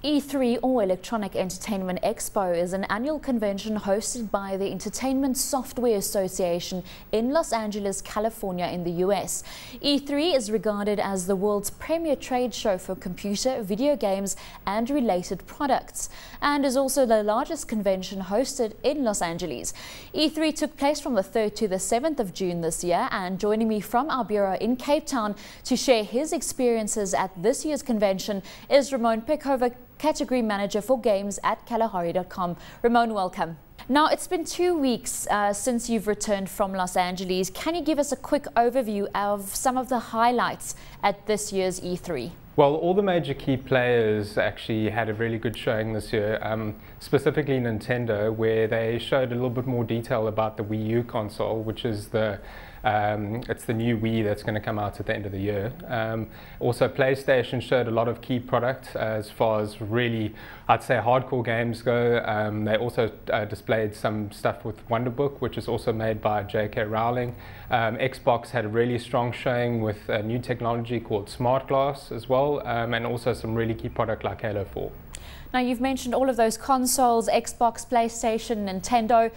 E3, or Electronic Entertainment Expo, is an annual convention hosted by the Entertainment Software Association in Los Angeles, California in the US. E3 is regarded as the world's premier trade show for computer, video games and related products, and is also the largest convention hosted in Los Angeles. E3 took place from the 3rd to the 7th of June this year, and joining me from our bureau in Cape Town to share his experiences at this year's convention is Ramone Pickover, Category Manager for Games at Kalahari.com. Ramone, welcome. Now, it's been 2 weeks since you've returned from Los Angeles. Can you give us a quick overview of some of the highlights at this year's E3? Well, all the major key players actually had a really good showing this year, specifically Nintendo, where they showed a little bit more detail about the Wii U console, which is it's the new Wii that's going to come out at the end of the year. Also, PlayStation showed a lot of key products as far as really, I'd say, hardcore games go. They also displayed some stuff with Wonderbook, which is also made by J.K. Rowling. Xbox had a really strong showing with a new technology called Smart Glass as well, and also some really key product like Halo 4. Now, you've mentioned all of those consoles, Xbox, PlayStation, Nintendo.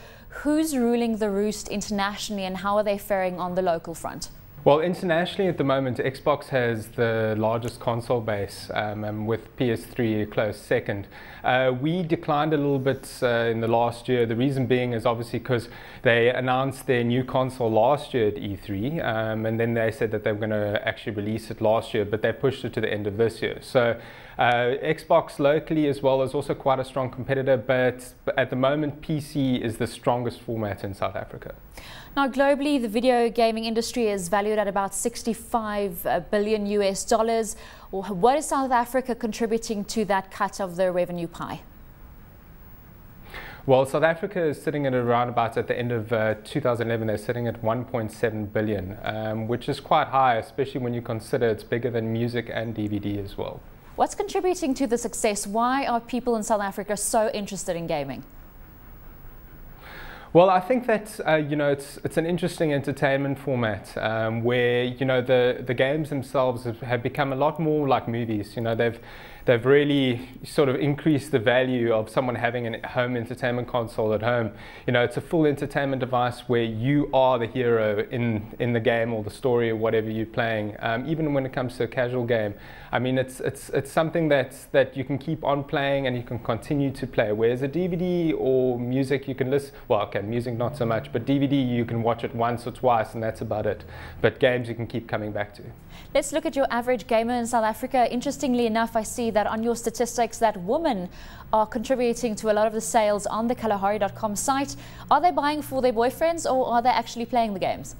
Who's ruling the roost internationally, and how are they faring on the local front? Well, internationally at the moment, Xbox has the largest console base, with PS3 a close second. We declined a little bit in the last year. The reason being is obviously because they announced their new console last year at E3, and then they said that they were going to actually release it last year, but they pushed it to the end of this year. So Xbox locally as well is also quite a strong competitor, but at the moment PC is the strongest format in South Africa. Now, globally, the video gaming industry is valued at about $65 billion US. What is South Africa contributing to that cut of the revenue pie? Well, South Africa is sitting at around about, at the end of 2011, they're sitting at 1.7 billion, which is quite high, especially when you consider it's bigger than music and DVD as well. What's contributing to the success? Why are people in South Africa so interested in gaming? Well, I think that it's an interesting entertainment format where the games themselves have become a lot more like movies. They've really sort of increased the value of someone having a home entertainment console at home. It's a full entertainment device where you are the hero in the game or the story or whatever you're playing. Even when it comes to a casual game, I mean, it's something that you can keep on playing and you can continue to play. Whereas a DVD or music, you can listen. Well, okay, music not so much, but DVD you can watch it once or twice and that's about it. But games you can keep coming back to. Let's look at your average gamer in South Africa. Interestingly enough, I see that on your statistics that women are contributing to a lot of the sales on the Kalahari.com site. Are they buying for their boyfriends, or are they actually playing the games?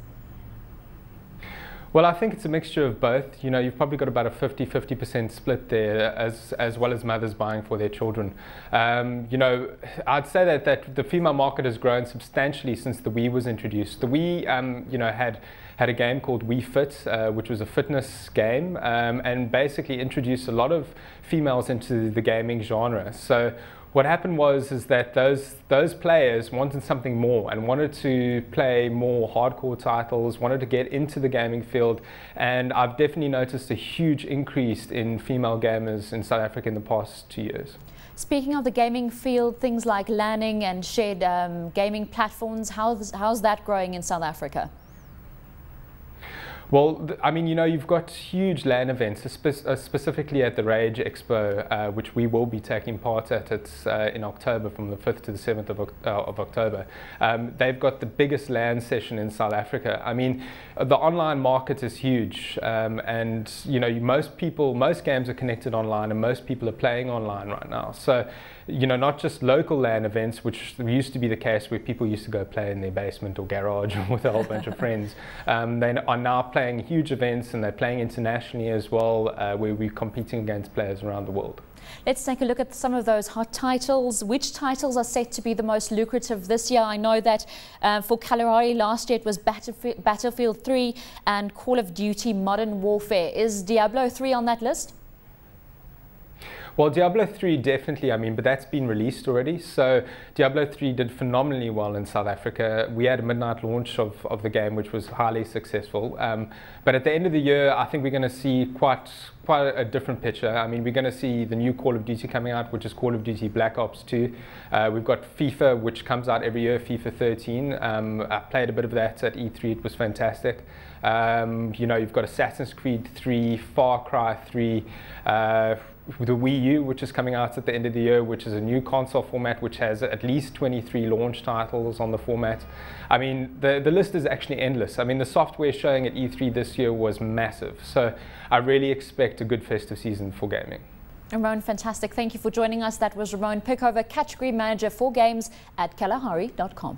Well, I think it's a mixture of both. You've probably got about a 50-50% split there, as well as mothers buying for their children. I'd say that the female market has grown substantially since the Wii was introduced. The Wii, had a game called Wii Fit, which was a fitness game, and basically introduced a lot of females into the gaming genre. So what happened is that those players wanted something more and wanted to play more hardcore titles, wanted to get into the gaming field, and I've definitely noticed a huge increase in female gamers in South Africa in the past 2 years. Speaking of the gaming field, things like LANing and shared gaming platforms, how's that growing in South Africa? Well, I mean, you've got huge LAN events, specifically at the Rage Expo, which we will be taking part at. It's in October, from the 5th to the 7th of October. They've got the biggest LAN session in South Africa. I mean, the online market is huge, and most games are connected online, and most people are playing online right now. So, not just local LAN events, which used to be the case where people used to go play in their basement or garage with a whole bunch of friends. They are now playing huge events, and they're playing internationally as well, where we're competing against players around the world. Let's take a look at some of those hot titles. Which titles are set to be the most lucrative this year? I know that for Kalahari last year it was Battlefield 3 and Call of Duty Modern Warfare. Is Diablo 3 on that list? Well, Diablo 3 definitely, but that's been released already. So Diablo 3 did phenomenally well in South Africa. We had a midnight launch of the game, which was highly successful. But at the end of the year, I think we're going to see quite quite a different picture. I mean, we're going to see the new Call of Duty coming out, which is Call of Duty Black Ops 2. We've got FIFA, which comes out every year, FIFA 13. I played a bit of that at E3. It was fantastic. You know, you've got Assassin's Creed 3, Far Cry 3, the Wii U, which is coming out at the end of the year, which is a new console format, which has at least 23 launch titles on the format. I mean, the list is actually endless. I mean, the software showing at E3 this year was massive. So I really expect a good festive season for gaming. Ramone, fantastic. Thank you for joining us. That was Ramone Pickover, Category Manager for Games at Kalahari.com.